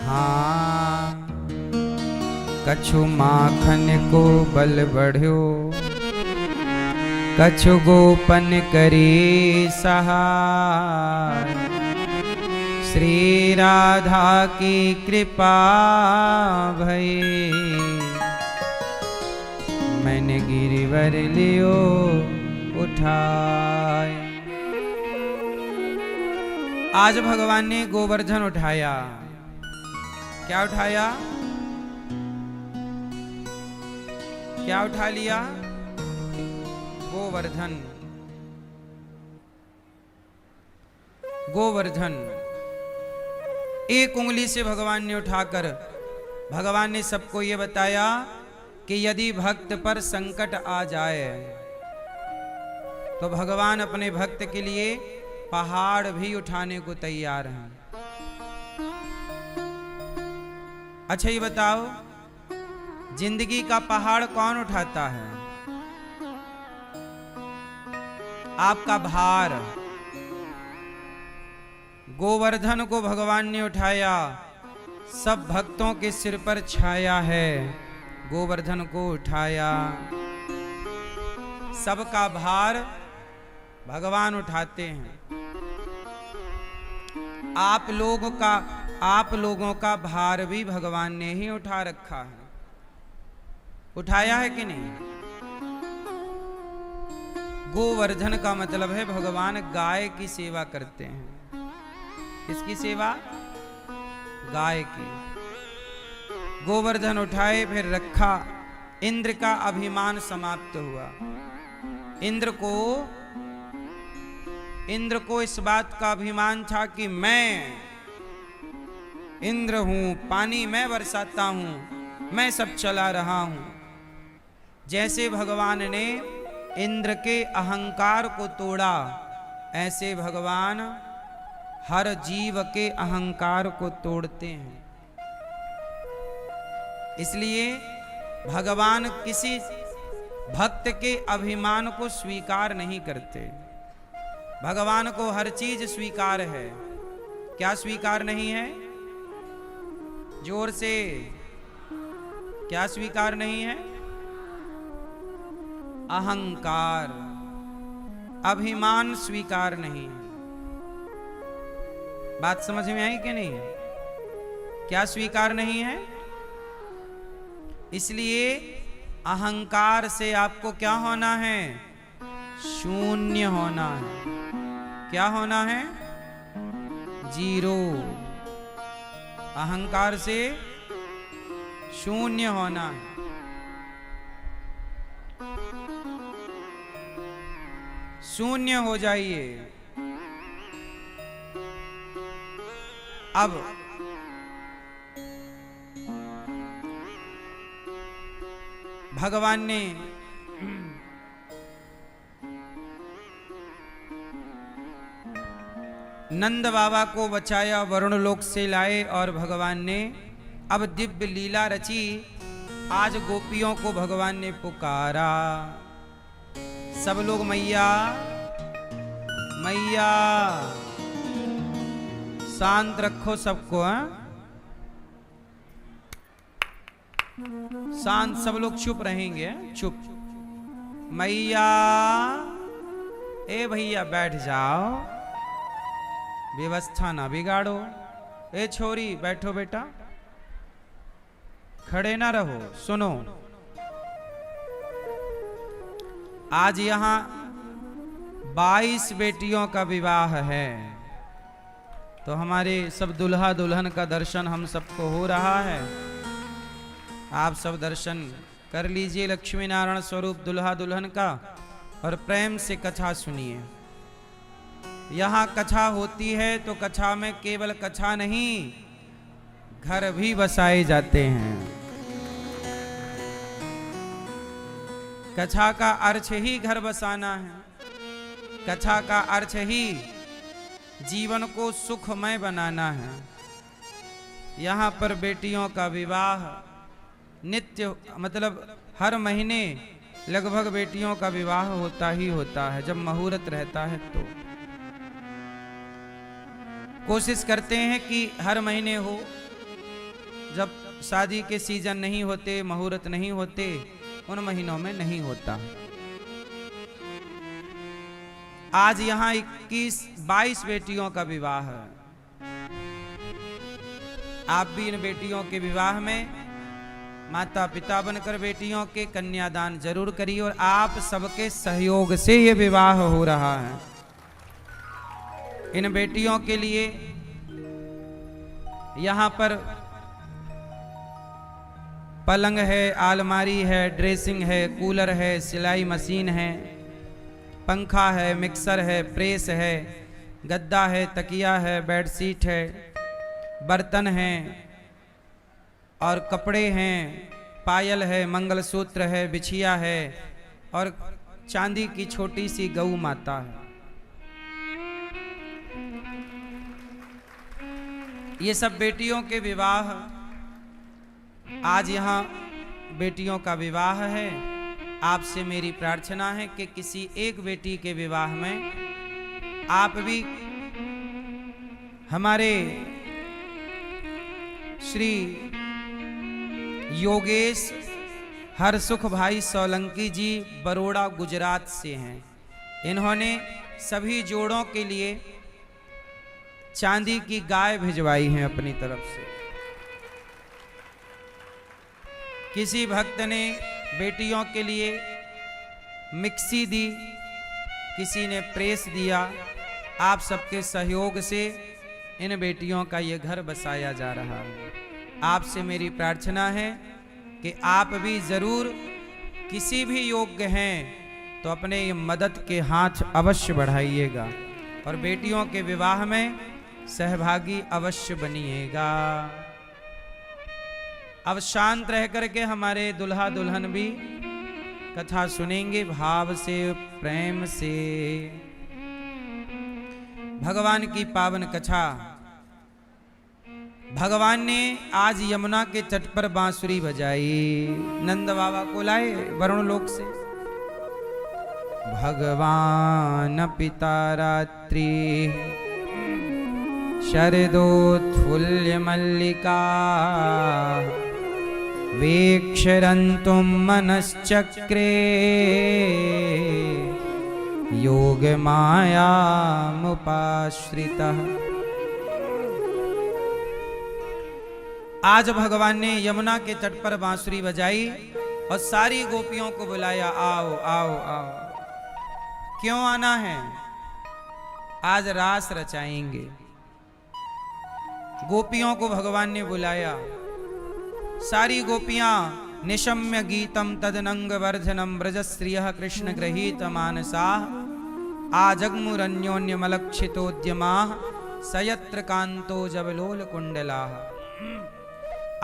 हाँ कछु माखन को बल बढ़्यो, कछु गोपन करी सहाय। श्री राधा की कृपा भई, मैंने गिरिवर लियो उठाए। आज भगवान ने गोवर्धन उठाया। क्या उठाया? क्या उठा लिया? गोवर्धन। गोवर्धन एक उंगली से भगवान ने उठाकर भगवान ने सबको ये बताया कि यदि भक्त पर संकट आ जाए तो भगवान अपने भक्त के लिए पहाड़ भी उठाने को तैयार हैं। अच्छा ये बताओ, जिंदगी का पहाड़ कौन उठाता है? आपका भार। गोवर्धन को भगवान ने उठाया, सब भक्तों के सिर पर छाया है। गोवर्धन को उठाया, सबका भार भगवान उठाते हैं। आप लोगों का भार भी भगवान ने ही उठा रखा है। उठाया है कि नहीं? गोवर्धन का मतलब है भगवान गाय की सेवा करते हैं। किसकी सेवा? गाय की। गोवर्धन उठाए, फिर रखा। इंद्र का अभिमान समाप्त हुआ। इंद्र को इस बात का अभिमान था कि मैं इंद्र हूं, पानी मैं बरसाता हूं, मैं सब चला रहा हूं। जैसे भगवान ने इंद्र के अहंकार को तोड़ा, ऐसे भगवान हर जीव के अहंकार को तोड़ते हैं। इसलिए भगवान किसी भक्त के अभिमान को स्वीकार नहीं करते। भगवान को हर चीज स्वीकार है। क्या स्वीकार नहीं है? जोर से, क्या स्वीकार नहीं है? अहंकार, अभिमान स्वीकार नहीं है। बात समझ में आई कि नहीं? क्या स्वीकार नहीं है? इसलिए अहंकार से आपको क्या होना है? शून्य होना है। क्या होना है? जीरो। अहंकार से शून्य होना है। शून्य हो जाइए। अब भगवान ने नंद बाबा को बचाया, वरुण लोक से लाए, और भगवान ने अब दिव्य लीला रची। आज गोपियों को भगवान ने पुकारा। सब लोग मैया मैया, शांत रखो सबको। शांत, सब लोग चुप रहेंगे। चुप। मैया, ए भैया बैठ जाओ, व्यवस्था ना बिगाड़ो। ए छोरी बैठो बेटा, खड़े ना रहो। सुनो, आज यहां 22 बेटियों का विवाह है, तो हमारे सब दुल्हा दुल्हन का दर्शन हम सबको हो रहा है। आप सब दर्शन कर लीजिए लक्ष्मी नारायण स्वरूप दुल्हा दुल्हन का, और प्रेम से कथा सुनिए। यहाँ कथा होती है तो कथा में केवल कथा नहीं, घर भी बसाए जाते हैं। कथा का अर्थ ही घर बसाना है। कथा का अर्थ ही जीवन को सुखमय बनाना है। यहाँ पर बेटियों का विवाह नित्य, मतलब हर महीने लगभग बेटियों का विवाह होता ही होता है, जब मुहूर्त रहता है तो। कोशिश करते हैं कि हर महीने हो, जब शादी के सीजन नहीं होते, मुहूर्त नहीं होते, उन महीनों में नहीं होता। आज यहाँ 22 बेटियों का विवाह है। आप भी इन बेटियों के विवाह में माता पिता बनकर बेटियों के कन्यादान जरूर करिए, और आप सबके सहयोग से ये विवाह हो रहा है। इन बेटियों के लिए यहाँ पर पलंग है, अलमारी है, ड्रेसिंग है, कूलर है, सिलाई मशीन है, पंखा है, मिक्सर है, प्रेस है, गद्दा है, तकिया है, बेडशीट है, बर्तन हैं और कपड़े हैं, पायल है, मंगलसूत्र है, बिछिया है और चांदी की छोटी सी गऊ माता है। ये सब बेटियों के विवाह, आज यहाँ बेटियों का विवाह है। आपसे मेरी प्रार्थना है कि किसी एक बेटी के विवाह में आप भी हमारे श्री योगेश हरसुख भाई सोलंकी जी बरोड़ा गुजरात से हैं। इन्होंने सभी जोड़ों के लिए चांदी की गाय भिजवाई है अपनी तरफ से। किसी भक्त ने बेटियों के लिए मिक्सी दी, किसी ने प्रेस दिया। आप सबके सहयोग से इन बेटियों का ये घर बसाया जा रहा है। आपसे मेरी प्रार्थना है कि आप भी जरूर किसी भी योग्य हैं तो अपने ये मदद के हाथ अवश्य बढ़ाइएगा और बेटियों के विवाह में सहभागी अवश्य बनिएगा। अब शांत रह करके हमारे दुल्हा दुल्हन भी कथा सुनेंगे भाव से, प्रेम से। भगवान की पावन कथा। भगवान ने आज यमुना के तट पर बांसुरी बजाई, नंद बाबा को लाए वरुण लोक से। भगवान पिता रात्रि शरदोत्फुल्ल मल्लिका वीक्षरन्तुं मनश्चक्रे योगमायामुपाश्रितः। आज भगवान ने यमुना के तट पर बांसुरी बजाई और सारी गोपियों को बुलाया, आओ आओ आओ। क्यों आना है? आज रास रचाएंगे। गोपियों को भगवान ने बुलाया। सारी गोपियां निशम्य गीतम तदनंग वर्धनम ब्रजश्रियः कृष्ण गृहीत मानसा आजग्मुरन्योन्यमलक्षितोद्यमाः सयत्र कांतो जबलोल कुंडलाः।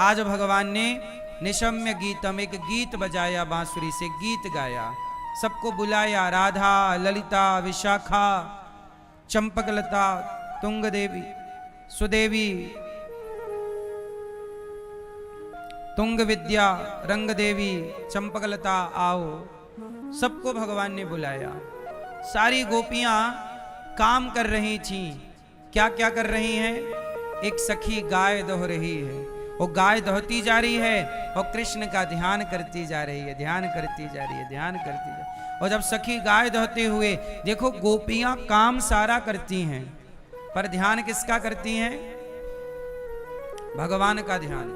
आज भगवान ने निशम्य गीतम, एक गीत बजाया, बांसुरी से गीत गाया, सबको बुलाया। राधा, ललिता, विशाखा, चंपकलता, तुंग देवी, सुदेवी, तुंग विद्या, रंग देवी, चंपकलता, आओ। सबको भगवान ने बुलाया। सारी गोपियां काम कर रही थीं। क्या क्या कर रही हैं? एक सखी गाय दोह रही है, वो गाय दोहती जा रही है और कृष्ण का ध्यान करती जा रही है, ध्यान करती जा रही है, ध्यान करती जा। और जब सखी गाय दोहते हुए, देखो गोपियां काम सारा करती हैं पर ध्यान किसका करती हैं? भगवान का ध्यान।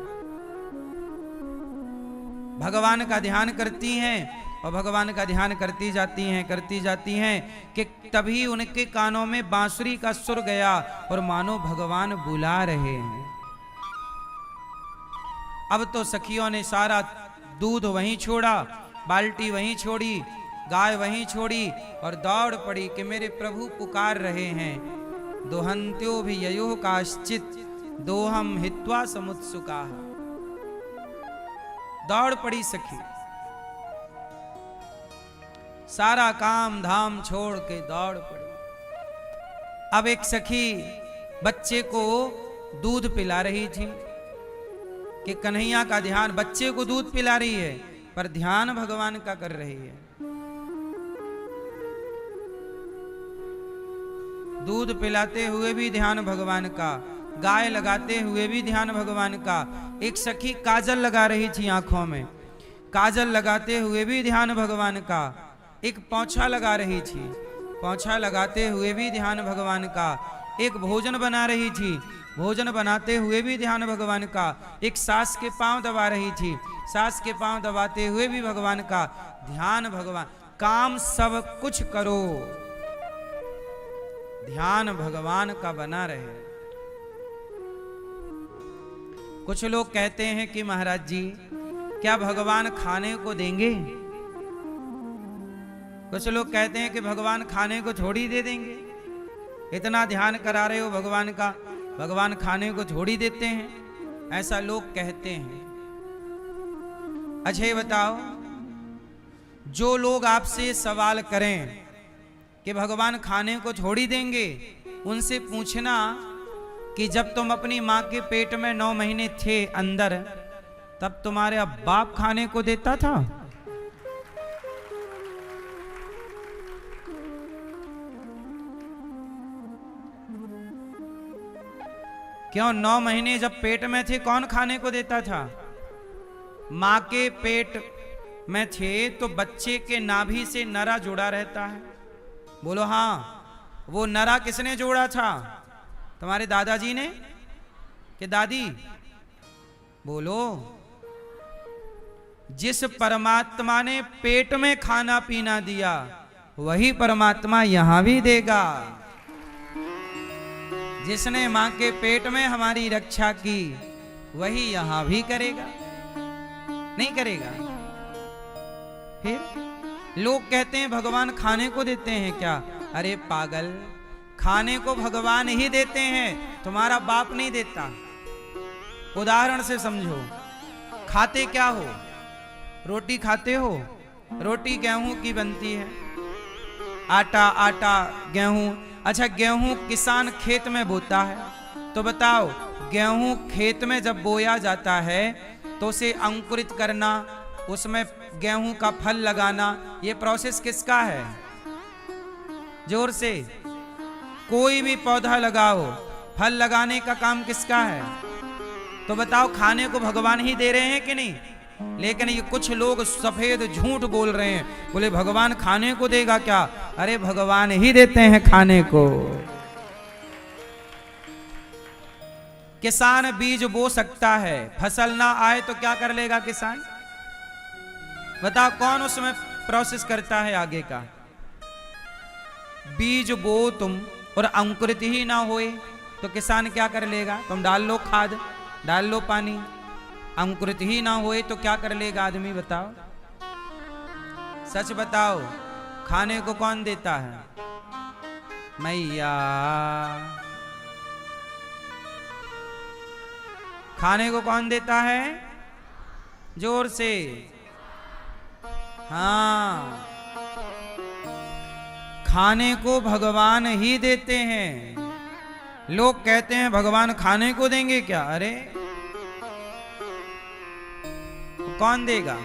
भगवान का ध्यान करती हैं और भगवान का ध्यान करती जाती हैं कि तभी उनके कानों में बांसुरी का सुर गया और मानो भगवान बुला रहे हैं। अब तो सखियों ने सारा दूध वहीं छोड़ा, बाल्टी वहीं छोड़ी, गाय वहीं छोड़ी और दौड़ पड़ी कि मेरे प्रभु पुकार रहे हैं। दोहंत्यो भी ययो काश्चित दोहम हित्वा समुत्सुका। दौड़ पड़ी सखी, सारा काम धाम छोड़ के दौड़ पड़ी। अब एक सखी बच्चे को दूध पिला रही थी कि कन्हैया का ध्यान, बच्चे को दूध पिला रही है पर ध्यान भगवान का कर रही है। दूध पिलाते हुए भी ध्यान भगवान का, गाय लगाते हुए भी ध्यान भगवान का। एक सखी काजल लगा रही थी आंखों में, काजल लगाते हुए भी ध्यान भगवान का। एक पोंछा लगा रही थी, पोंछा लगाते हुए भी ध्यान भगवान का। एक भोजन बना रही थी, भोजन बनाते हुए भी ध्यान भगवान का। एक सास के पांव दबा रही थी, सास के पांव दबाते हुए भी भगवान का ध्यान। भगवान काम सब कुछ करो, ध्यान भगवान का बना रहे। कुछ लोग कहते हैं कि महाराज जी क्या भगवान खाने को देंगे? कुछ लोग कहते हैं कि भगवान खाने को थोड़ी दे देंगे, इतना ध्यान करा रहे हो भगवान का, भगवान खाने को थोड़ी देते हैं, ऐसा लोग कहते हैं। अच्छा ये बताओ, जो लोग आपसे सवाल करें कि भगवान खाने को थोड़ी देंगे, उनसे पूछना कि जब तुम अपनी माँ के पेट में 9 महीने थे अंदर, तब तुम्हारे बाप खाने को देता था? क्यों 9 महीने जब पेट में थे कौन खाने को देता था? माँ के पेट में थे तो बच्चे के नाभि से नरा जुड़ा रहता है। बोलो हाँ, वो नरा किसने जोड़ा था? तुम्हारे दादाजी ने कि दादी? बोलो। जिस परमात्मा ने पेट में खाना पीना दिया, वही परमात्मा यहां भी देगा। जिसने मां के पेट में हमारी रक्षा की, वही यहां भी करेगा, नहीं करेगा? फिर लोग कहते हैं भगवान खाने को देते हैं क्या? अरे पागल, खाने को भगवान ही देते हैं, तुम्हारा बाप नहीं देता। उदाहरण से समझो, खाते क्या हो? रोटी खाते हो? रोटी गेहूं की बनती है, आटा आटा गेहूं। अच्छा गेहूं किसान खेत में बोता है, तो बताओ गेहूं खेत में जब बोया जाता है तो उसे अंकुरित करना, उसमें गेहूं का फल लगाना, ये प्रोसेस किसका है? जोर से। कोई भी पौधा लगाओ, फल लगाने का काम किसका है? तो बताओ खाने को भगवान ही दे रहे हैं कि नहीं? लेकिन ये कुछ लोग सफेद झूठ बोल रहे हैं, बोले भगवान खाने को देगा क्या? अरे भगवान ही देते हैं खाने को। किसान बीज बो सकता है, फसल ना आए तो क्या कर लेगा किसान? बताओ कौन उसमें प्रोसेस करता है आगे का? बीज बो तुम और अंकुरित ही ना होए तो किसान क्या कर लेगा? तुम डाल लो खाद, डाल लो पानी, अंकुरित ही ना होए तो क्या कर लेगा आदमी? बताओ, सच बताओ, खाने को कौन देता है? मैया। खाने को कौन देता है? जोर से। हाँ, खाने को भगवान ही देते हैं। लोग कहते हैं भगवान खाने को देंगे क्या? अरे कौन देगा?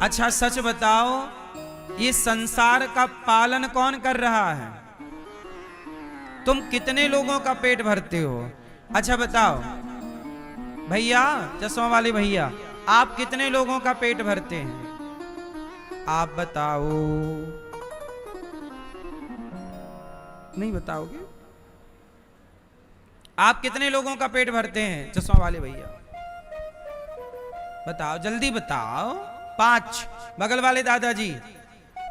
अच्छा सच बताओ, ये संसार का पालन कौन कर रहा है? तुम कितने लोगों का पेट भरते हो? अच्छा बताओ भैया, चश्मा वाले भैया, आप कितने लोगों का पेट भरते हैं? आप बताओ। नहीं बताओगे? आप कितने लोगों का पेट भरते हैं? चश्मा वाले भैया बताओ, जल्दी बताओ। 5। बगल वाले दादाजी,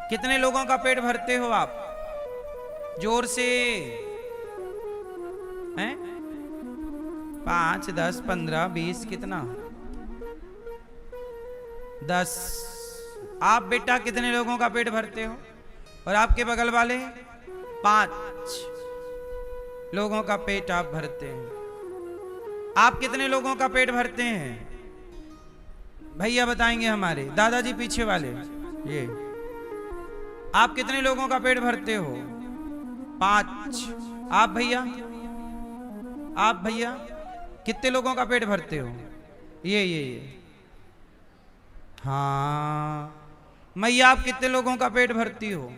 कितने लोगों का पेट भरते हो आप? जोर से। हैं? 5, 10, 15, 20, कितना? 10। आप बेटा कितने लोगों का पेट भरते हो? और आपके बगल वाले? 5 लोगों का पेट आप भरते हैं। आप कितने लोगों का पेट भरते हैं? भैया बताएंगे हमारे दादाजी पीछे वाले। ये आप कितने लोगों का पेट भरते हो? 5। आप भैया, आप भैया कितने लोगों का पेट भरते हो? ये हाँ। मैया आप कितने लोगों का पेट भरती हो?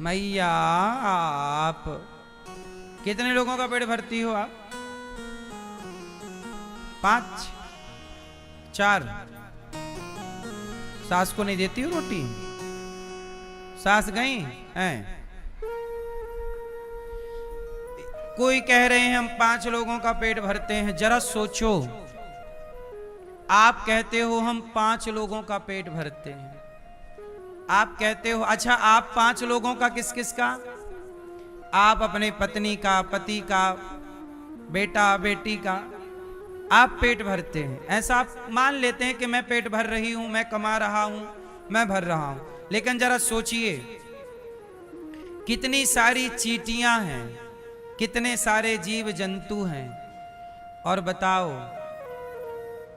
मैया आप कितने लोगों का पेट भरती हो आप? 5 4। सास को नहीं देती हो रोटी? सास गई हैं? कोई कह रहे हैं हम 5 लोगों का पेट भरते हैं। जरा सोचो, आप कहते हो हम 5 लोगों का पेट भरते हैं। आप कहते हो, अच्छा आप 5 लोगों का किस किस का? आप अपने पत्नी का, पति का, बेटा बेटी का आप पेट भरते हैं। ऐसा आप मान लेते हैं कि मैं पेट भर रही हूं, मैं कमा रहा हूं, मैं भर रहा हूं। लेकिन जरा सोचिए, कितनी सारी चींटियां हैं, कितने सारे जीव जंतु हैं, और बताओ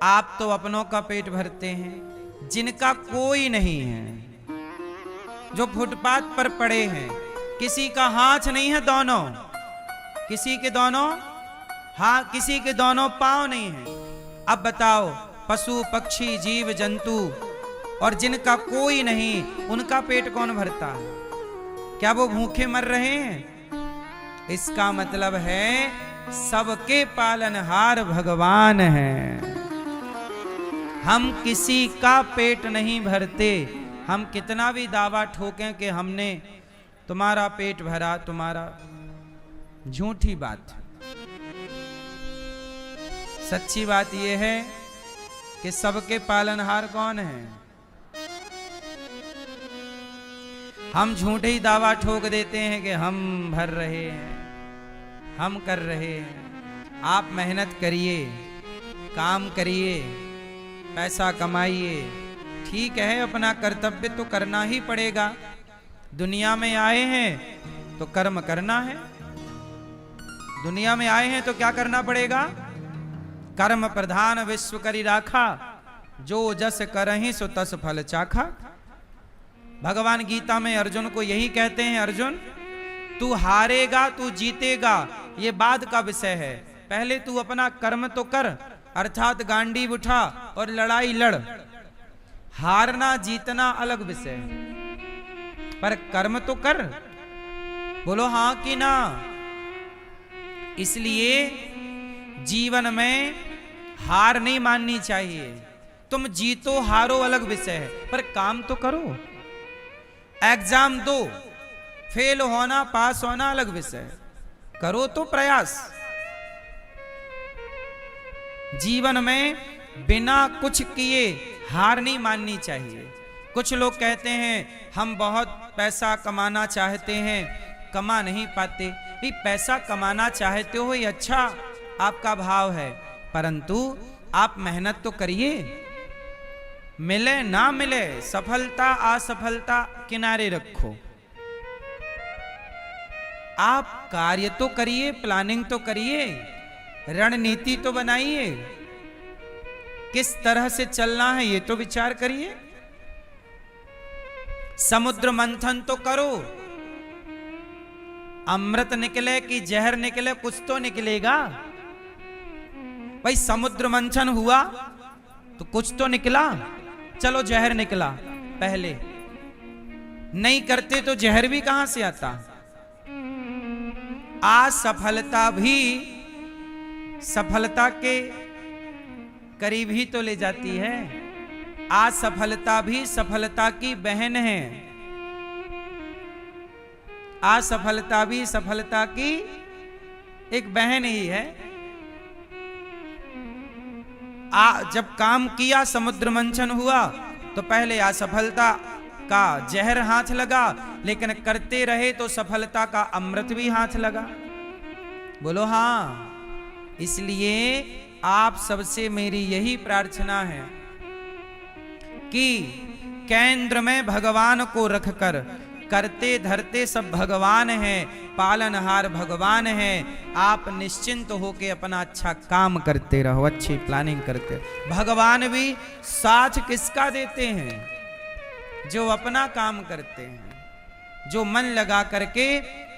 आप तो अपनों का पेट भरते हैं, जिनका कोई नहीं है, जो फुटपाथ पर पड़े हैं, किसी का हाथ नहीं है दोनों, किसी के दोनों हाथ, किसी के दोनों पांव नहीं है। अब बताओ, पशु पक्षी जीव जंतु और जिनका कोई नहीं, उनका पेट कौन भरता है? क्या वो भूखे मर रहे हैं? इसका मतलब है सबके पालनहार भगवान हैं। हम किसी का पेट नहीं भरते। हम कितना भी दावा ठोकें कि हमने तुम्हारा पेट भरा, तुम्हारा, झूठी बात। सच्ची बात यह है कि सबके पालनहार कौन है? हम झूठे ही दावा ठोक देते हैं कि हम भर रहे हैं, हम कर रहे हैं। आप मेहनत करिए, काम करिए, पैसा कमाइए, ठीक है, अपना कर्तव्य तो करना ही पड़ेगा। दुनिया में आए हैं तो कर्म करना है। दुनिया में आए हैं तो क्या करना पड़ेगा? कर्म प्रधान विश्व करी राखा, जो जस करहि सो तस फल चाखा। भगवान गीता में अर्जुन को यही कहते हैं, अर्जुन तू हारेगा, तू जीतेगा, ये बाद का विषय है। पहले तू अपना कर्म तो कर, अर्थात गांडीव उठा और लड़ाई लड़। हारना जीतना अलग विषय है, पर कर्म तो कर। बोलो हाँ कि ना? इसलिए जीवन में हार नहीं माननी चाहिए। तुम जीतो हारो अलग विषय है, पर काम तो करो। एग्जाम दो, फेल होना पास होना अलग विषय है, करो तो प्रयास। जीवन में बिना कुछ किए हार नहीं माननी चाहिए। कुछ लोग कहते हैं हम बहुत पैसा कमाना चाहते हैं, कमा नहीं पाते। नहीं, पैसा कमाना चाहते हो ये अच्छा आपका भाव है, परंतु आप मेहनत तो करिए। मिले ना मिले, सफलता असफलता किनारे रखो, आप कार्य तो करिए, प्लानिंग तो करिए, रणनीति तो बनाइए, किस तरह से चलना है ये तो विचार करिए। समुद्र मंथन तो करो, अमृत निकले कि जहर निकले, कुछ तो निकलेगा भाई। समुद्र मंथन हुआ तो कुछ तो निकला, चलो जहर निकला। पहले नहीं करते तो जहर भी कहां से आता? असफलता भी सफलता के करीब ही तो ले जाती है। असफलता भी सफलता की बहन है। असफलता भी सफलता की एक बहन ही है। जब काम किया, समुद्र मंथन हुआ, तो पहले असफलता का जहर हाथ लगा, लेकिन करते रहे तो सफलता का अमृत भी हाथ लगा। बोलो हाँ। इसलिए आप सबसे मेरी यही प्रार्थना है कि केंद्र में भगवान को रखकर, करते धरते सब भगवान हैं, पालनहार भगवान हैं, आप निश्चिंत होके अपना अच्छा काम करते रहो, अच्छी प्लानिंग करते रहो। भगवान भी साथ किसका देते हैं? जो अपना काम करते हैं, जो मन लगा करके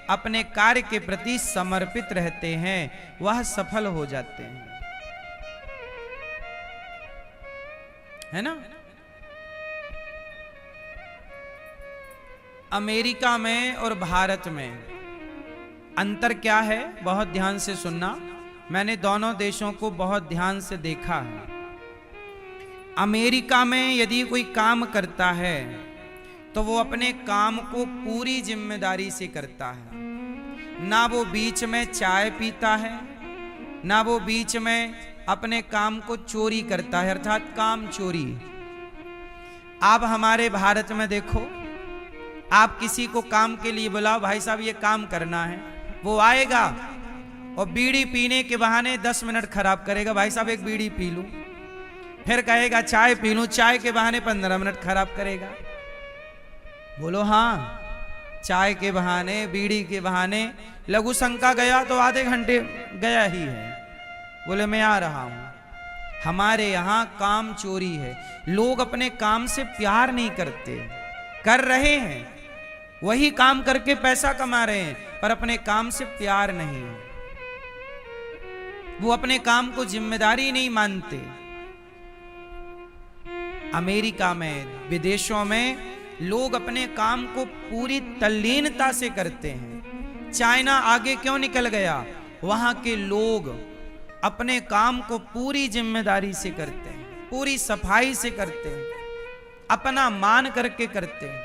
अपने कार्य के प्रति समर्पित रहते हैं, वह सफल हो जाते हैं, है ना? अमेरिका में और भारत में अंतर क्या है, बहुत ध्यान से सुनना। मैंने दोनों देशों को बहुत ध्यान से देखा है। अमेरिका में यदि कोई काम करता है तो वो अपने काम को पूरी जिम्मेदारी से करता है। ना वो बीच में चाय पीता है, ना वो बीच में अपने काम को चोरी करता है, अर्थात काम चोरी। आप हमारे भारत में देखो, आप किसी को काम के लिए बुलाओ, भाई साहब ये काम करना है, वो आएगा और बीड़ी पीने के बहाने 10 मिनट खराब करेगा, भाई साहब एक बीड़ी पी लूं, फिर कहेगा चाय पी लूं, चाय के बहाने 15 मिनट खराब करेगा। बोलो हाँ, चाय के बहाने, बीड़ी के बहाने, लघु शंका गया तो आधे घंटे गया ही है, बोले मैं आ रहा हूं। हमारे यहां काम चोरी है। लोग अपने काम से प्यार नहीं करते, कर रहे हैं, वही काम करके पैसा कमा रहे हैं, पर अपने काम से प्यार नहीं। वो अपने काम को जिम्मेदारी नहीं मानते। अमेरिका में, विदेशों में लोग अपने काम को पूरी तल्लीनता से करते हैं। चाइना आगे क्यों निकल गया? वहां के लोग अपने काम को पूरी जिम्मेदारी से करते हैं, पूरी सफाई से करते हैं, अपना मान करके करते हैं,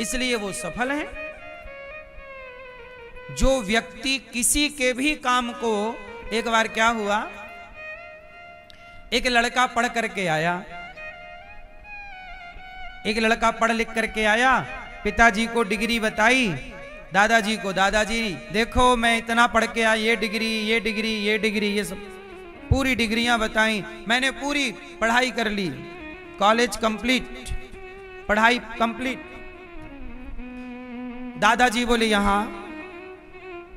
इसलिए वो सफल हैं। जो व्यक्ति किसी के भी काम को, एक बार क्या हुआ, एक लड़का पढ़ करके आया, एक लड़का पढ़ लिख करके आया, पिताजी को डिग्री बताई, दादाजी को, दादाजी देखो मैं इतना पढ़ के आया, ये डिग्री, ये डिग्री, ये डिग्री, ये सब पूरी डिग्रियां बताई, मैंने पूरी पढ़ाई कर ली, कॉलेज कंप्लीट, पढ़ाई कंप्लीट। दादाजी बोले यहां,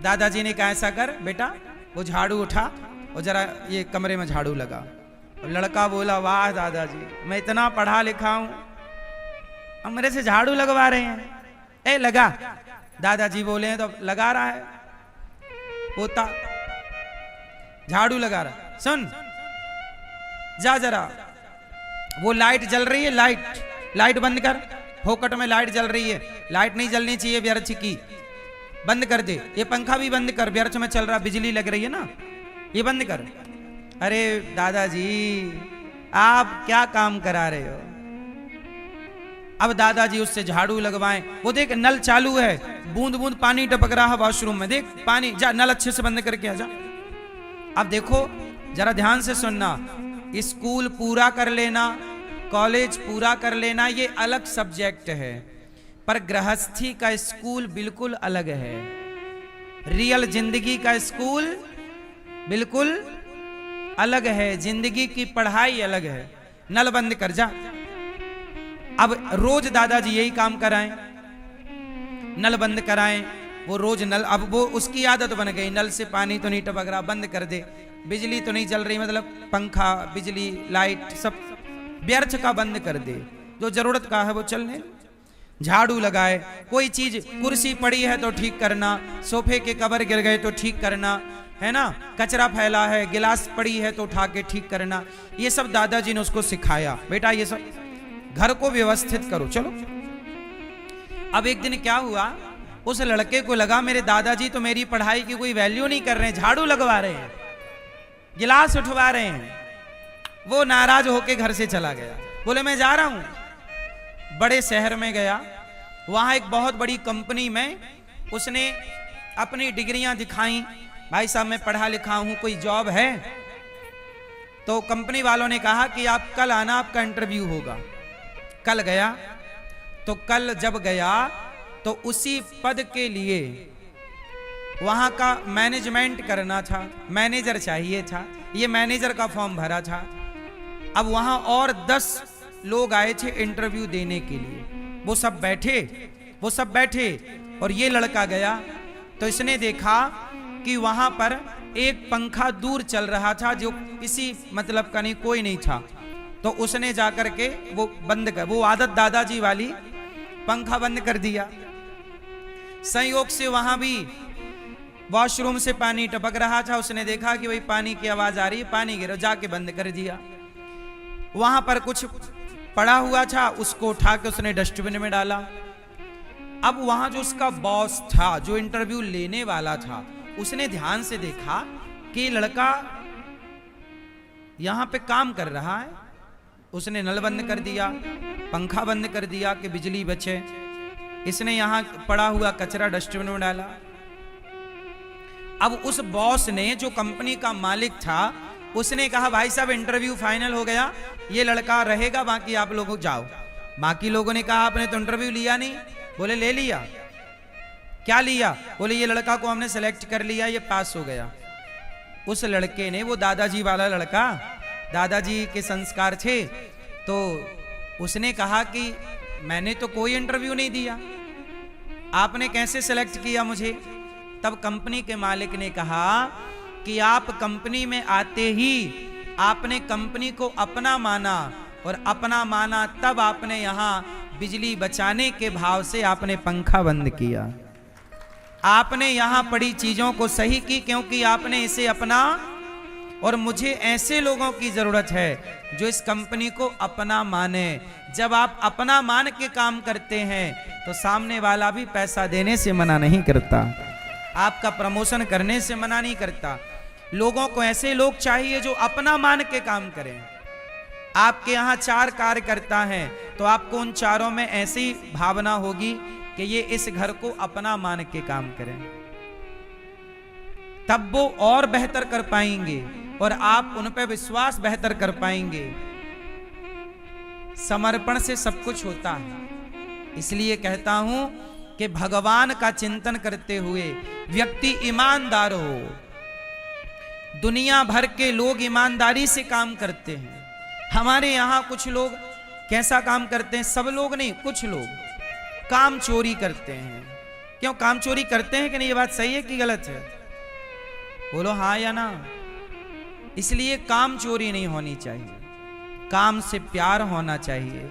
दादाजी ने कहा ऐसा कर बेटा, वो झाड़ू उठा और जरा ये कमरे में झाड़ू लगा। लड़का बोला वाह दादाजी, मैं इतना पढ़ा लिखा हूं, अब मेरे से झाड़ू लगवा रहे हैं। ए लगा, दादाजी बोले हैं तो लगा रहा है, पोता झाड़ू लगा रहा। सुन जा जरा, वो लाइट जल रही है, लाइट बंद कर, फोकट में लाइट जल रही है, लाइट नहीं जलनी चाहिए व्यर्थ की, बंद कर दे। ये पंखा भी बंद कर, व्यर्थ में चल रहा, बिजली लग रही है ना, ये बंद कर। अरे दादाजी आप क्या काम करा रहे हो? अब दादाजी उससे झाड़ू लगवाएं, वो देख नल चालू है, बूंद बूंद पानी टपक रहा है वॉशरूम में, देख पानी, जा नल अच्छे से बंद करके आ जा। अब देखो जरा ध्यान से सुनना, स्कूल पूरा कर लेना, कॉलेज पूरा कर लेना, ये अलग सब्जेक्ट है, पर गृहस्थी का स्कूल बिल्कुल अलग है। रियल जिंदगी का स्कूल बिल्कुल अलग है, जिंदगी की पढ़ाई अलग है। नल बंद कर जा। अब रोज दादाजी यही काम कराएं, नल बंद कराएं, वो रोज नल, अब वो उसकी आदत बन गई, नल से पानी तो नहीं टपक रहा, बंद कर दे, बिजली तो नहीं चल रही, मतलब पंखा, बिजली, लाइट सब व्यर्थ का बंद कर दे, जो जरूरत का है वो चलने। झाड़ू लगाए, कोई चीज, कुर्सी पड़ी है तो ठीक करना, सोफे के कवर गिर गए तो ठीक करना, है ना, कचरा फैला है, गिलास पड़ी है तो उठा के ठीक करना, ये सब दादाजी ने उसको सिखाया, बेटा ये सब घर को व्यवस्थित करो, चलो। अब एक दिन क्या हुआ, उस लड़के को लगा मेरे दादाजी तो मेरी पढ़ाई की कोई वैल्यू नहीं कर रहे हैं, झाड़ू लगवा रहे हैं, गिलास उठवा रहे हैं। वो नाराज होके घर से चला गया, बोले मैं जा रहा हूं। बड़े शहर में गया, वहां एक बहुत बड़ी कंपनी में उसने अपनी डिग्रियां दिखाई, भाई साहब मैं पढ़ा लिखा हूं, कोई जॉब है? तो कंपनी वालों ने कहा कि आप कल आना, आपका इंटरव्यू होगा। कल गया, तो कल जब गया तो उसी पद के लिए वहां का मैनेजमेंट करना था, मैनेजर चाहिए था, ये मैनेजर का फॉर्म भरा था। अब वहां और 10 लोग आए थे इंटरव्यू देने के लिए, वो सब बैठे और ये लड़का गया तो इसने देखा कि वहां पर एक पंखा दूर चल रहा था जो किसी मतलब का नहीं, कोई नहीं था, तो उसने जाकर के वो बंद कर, वो आदत दादाजी वाली, पंखा बंद कर दिया। संयोग से वहां भी वॉशरूम से पानी टपक रहा था, उसने देखा कि वही पानी की आवाज आ रही है, पानी गिरा, जाके बंद कर दिया। वहां पर कुछ पड़ा हुआ था, उसको उठा के उसने डस्टबिन में डाला। अब वहां जो उसका बॉस था, जो इंटरव्यू लेने वाला था, उसने ध्यान से देखा कि ये लड़का यहां पे काम कर रहा है। उसने नल बंद कर दिया, पंखा बंद कर दिया कि बिजली बचे। इसने यहां पड़ा हुआ कचरा डस्टबिन में डाला। अब उस बॉस ने, जो कंपनी का मालिक था, उसने कहा भाई साहब इंटरव्यू फाइनल हो गया, ये लड़का रहेगा, बाकी आप लोग जाओ। बाकी लोगों ने कहा आपने तो इंटरव्यू लिया नहीं। बोले ले लिया। क्या लिया? बोले ये लड़का को हमने सेलेक्ट कर लिया, ये पास हो गया। उस लड़के ने, वो दादाजी वाला लड़का, दादाजी के संस्कार थे, तो उसने कहा कि मैंने तो कोई इंटरव्यू नहीं दिया, आपने कैसे सेलेक्ट किया मुझे? तब कंपनी के मालिक ने कहा कि आप कंपनी में आते ही आपने कंपनी को अपना माना, और अपना माना तब आपने यहां बिजली बचाने के भाव से आपने पंखा बंद किया। आपने यहां पड़ी चीजों को सही की क्योंकि आपने इसे अपना, और मुझे ऐसे लोगों की जरूरत है जो इस कंपनी को अपना माने। जब आप अपना मान के काम करते हैं तो सामने वाला भी पैसा देने से मना नहीं करता, आपका प्रमोशन करने से मना नहीं करता। लोगों को ऐसे लोग चाहिए जो अपना मान के काम करें। आपके यहां 4 कार्यकर्ता हैं तो आपको उन चारों में ऐसी भावना होगी कि ये इस घर को अपना मान के काम करें, तब वो और बेहतर कर पाएंगे और आप उन पर विश्वास बेहतर कर पाएंगे। समर्पण से सब कुछ होता है। इसलिए कहता हूं कि भगवान का चिंतन करते हुए व्यक्ति ईमानदार हो। दुनिया भर के लोग ईमानदारी से काम करते हैं। हमारे यहां कुछ लोग कैसा काम करते हैं? सब लोग नहीं, कुछ लोग काम चोरी करते हैं। क्यों काम चोरी करते हैं कि नहीं? ये बात सही है कि गलत है? बोलो हाँ या ना। इसलिए काम चोरी नहीं होनी चाहिए, काम से प्यार होना चाहिए।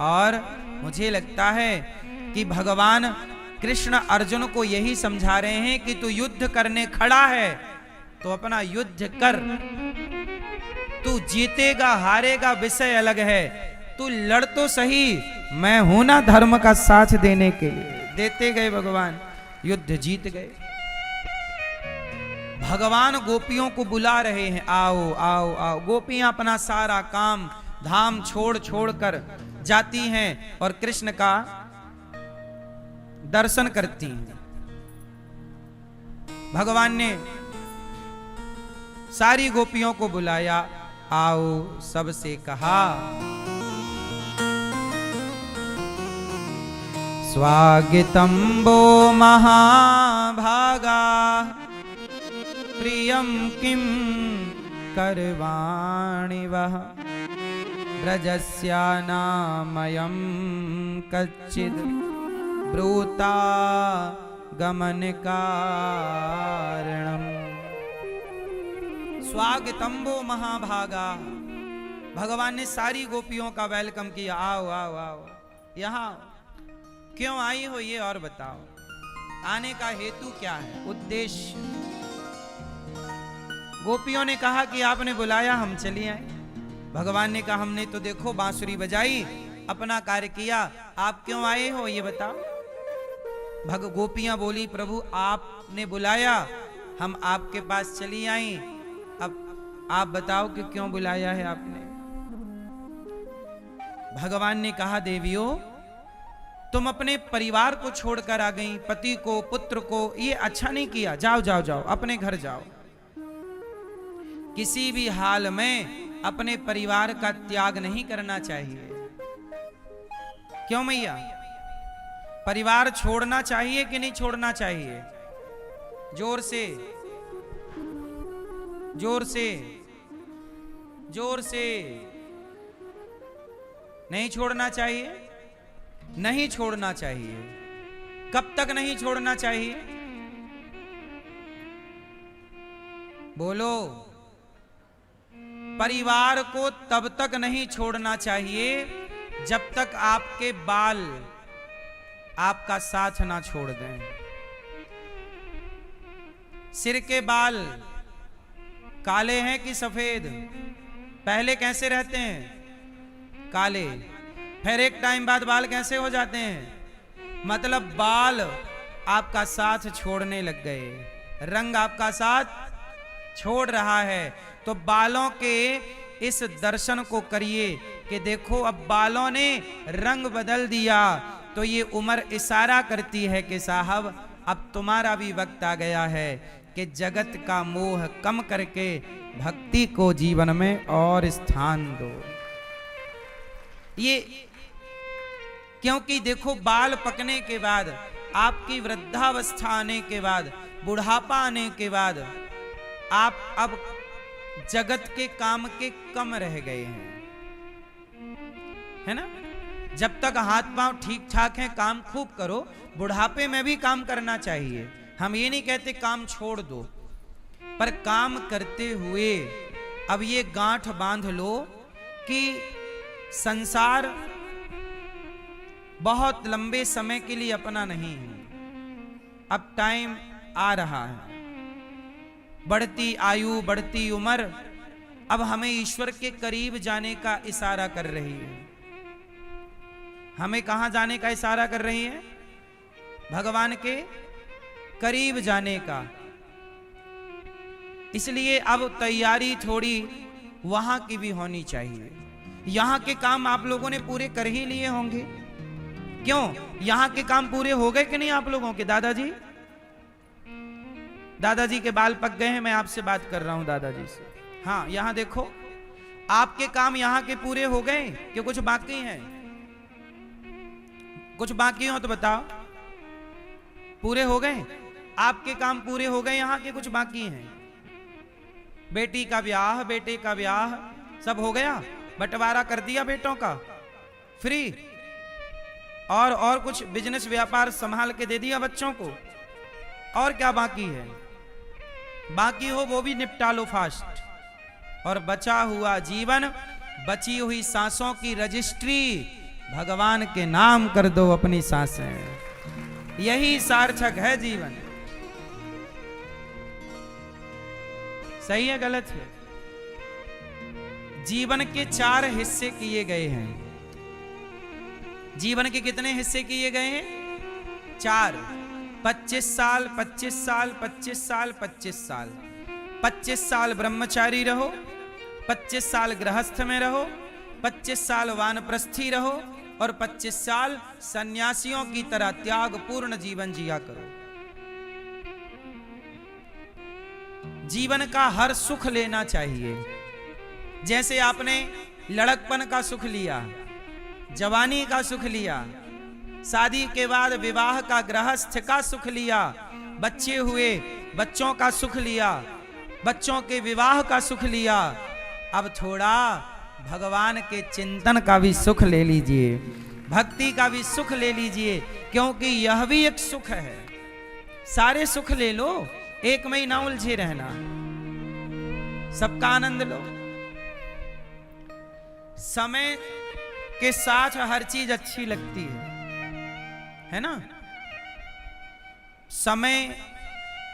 और मुझे लगता है कि भगवान कृष्ण अर्जुन को यही समझा रहे हैं कि तू युद्ध करने खड़ा है तो अपना युद्ध कर। तू जीतेगा हारेगा विषय अलग है, तू लड़ तो सही, मैं हूं ना धर्म का साथ देने के लिए। देते गए भगवान, युद्ध जीत गए। भगवान गोपियों को बुला रहे हैं, आओ आओ आओ। गोपियां अपना सारा काम धाम छोड़ छोड़ कर जाती हैं और कृष्ण का दर्शन करती हैं। भगवान ने सारी गोपियों को बुलाया, आओ सबसे कहा स्वागतम वो महाभागा प्रियम किम करवाणि वह ब्रजस्यानामयं कच्चिद् ब्रूता गमन कारणम्। स्वागतम वो महाभागा। भगवान ने सारी गोपियों का वेलकम किया, आओ आओ आओ, यहां क्यों आई हो ये और बताओ, आने का हेतु क्या है, उद्देश्य। गोपियों ने कहा कि आपने बुलाया, हम चले आए। भगवान ने कहा हमने तो देखो बांसुरी बजाई, अपना कार्य किया, आप क्यों आए हो ये बताओ। गोपियां बोली प्रभु आपने बुलाया, हम आपके पास चली आई, अब आप बताओ कि क्यों बुलाया है आपने। भगवान ने कहा देवियों तुम अपने परिवार को छोड़कर आ गई, पति को पुत्र को, ये अच्छा नहीं किया, जाओ जाओ जाओ अपने घर जाओ। किसी भी हाल में अपने परिवार का त्याग नहीं करना चाहिए। क्यों मैया, परिवार छोड़ना चाहिए कि नहीं छोड़ना चाहिए? जोर से जोर से जोर से। नहीं छोड़ना चाहिए, नहीं छोड़ना चाहिए। कब तक नहीं छोड़ना चाहिए? बोलो। परिवार को तब तक नहीं छोड़ना चाहिए जब तक आपके बाल आपका साथ ना छोड़ दें। सिर के बाल काले हैं कि सफेद? पहले कैसे रहते हैं? काले। फिर एक टाइम बाद बाल कैसे हो जाते हैं? मतलब बाल आपका साथ छोड़ने लग गए, रंग आपका साथ छोड़ रहा है। तो बालों के इस दर्शन को करिए कि देखो अब बालों ने रंग बदल दिया। तो ये उम्र इशारा करती है कि साहब अब तुम्हारा भी वक्त आ गया है कि जगत का मोह कम करके भक्ति को जीवन में और स्थान दो। ये क्योंकि देखो बाल पकने के बाद, आपकी वृद्धावस्था आने के बाद, बुढ़ापा आने के बाद आप अब जगत के काम के कम रह गए हैं, है ना। जब तक हाथ पांव ठीक ठाक हैं काम खूब करो, बुढ़ापे में भी काम करना चाहिए। हम ये नहीं कहते काम छोड़ दो, पर काम करते हुए अब ये गांठ बांध लो कि संसार बहुत लंबे समय के लिए अपना नहीं है। अब टाइम आ रहा है, बढ़ती आयु बढ़ती उम्र अब हमें ईश्वर के करीब जाने का इशारा कर रही है। हमें कहां जाने का इशारा कर रही है? भगवान के करीब जाने का। इसलिए अब तैयारी थोड़ी वहां की भी होनी चाहिए। यहां के काम आप लोगों ने पूरे कर ही लिए होंगे। क्यों? यहां के काम पूरे हो गए कि नहीं आप लोगों के? दादाजी, दादाजी के बाल पक गए हैं, मैं आपसे बात कर रहा हूं दादाजी से। हाँ, यहां देखो, आपके काम यहां के पूरे हो गए कि कुछ बाकी हैं? कुछ बाकी हो तो बताओ। पूरे हो गए? आपके काम पूरे हो गए, यहां के कुछ बाकी हैं? बेटी का ब्याह, बेटे का ब्याह सब हो गया, बंटवारा कर दिया बेटों का फ्री, और कुछ बिजनेस व्यापार संभाल के दे दिया बच्चों को। और क्या बाकी है? बाकी हो वो भी निपटा लो फास्ट। और बचा हुआ जीवन, बची हुई सांसों की रजिस्ट्री भगवान के नाम कर दो अपनी सांसें। यही सार्थक है जीवन। सही है गलत है? जीवन के 4 हिस्से किए गए हैं। जीवन के कितने हिस्से किए गए हैं? 4। 25 साल 25 साल 25 साल 25 साल 25 साल ब्रह्मचारी रहो, 25 साल गृहस्थ में रहो, 25 साल वानप्रस्थी रहो, और 25 साल सन्यासियों की तरह त्याग पूर्ण जीवन जिया करो। जीवन का हर सुख लेना चाहिए। जैसे आपने लड़कपन का सुख लिया, जवानी का सुख लिया, शादी के बाद विवाह का, गृहस्थ का सुख लिया, बच्चे हुए बच्चों का सुख लिया, बच्चों के विवाह का सुख लिया, अब थोड़ा भगवान के चिंतन का भी सुख ले लीजिए, भक्ति का भी सुख ले लीजिए, क्योंकि यह भी एक सुख है। सारे सुख ले लो, एक में ही ना उलझे रहना, सबका आनंद लो। समय के साथ हर चीज अच्छी लगती है ना। समय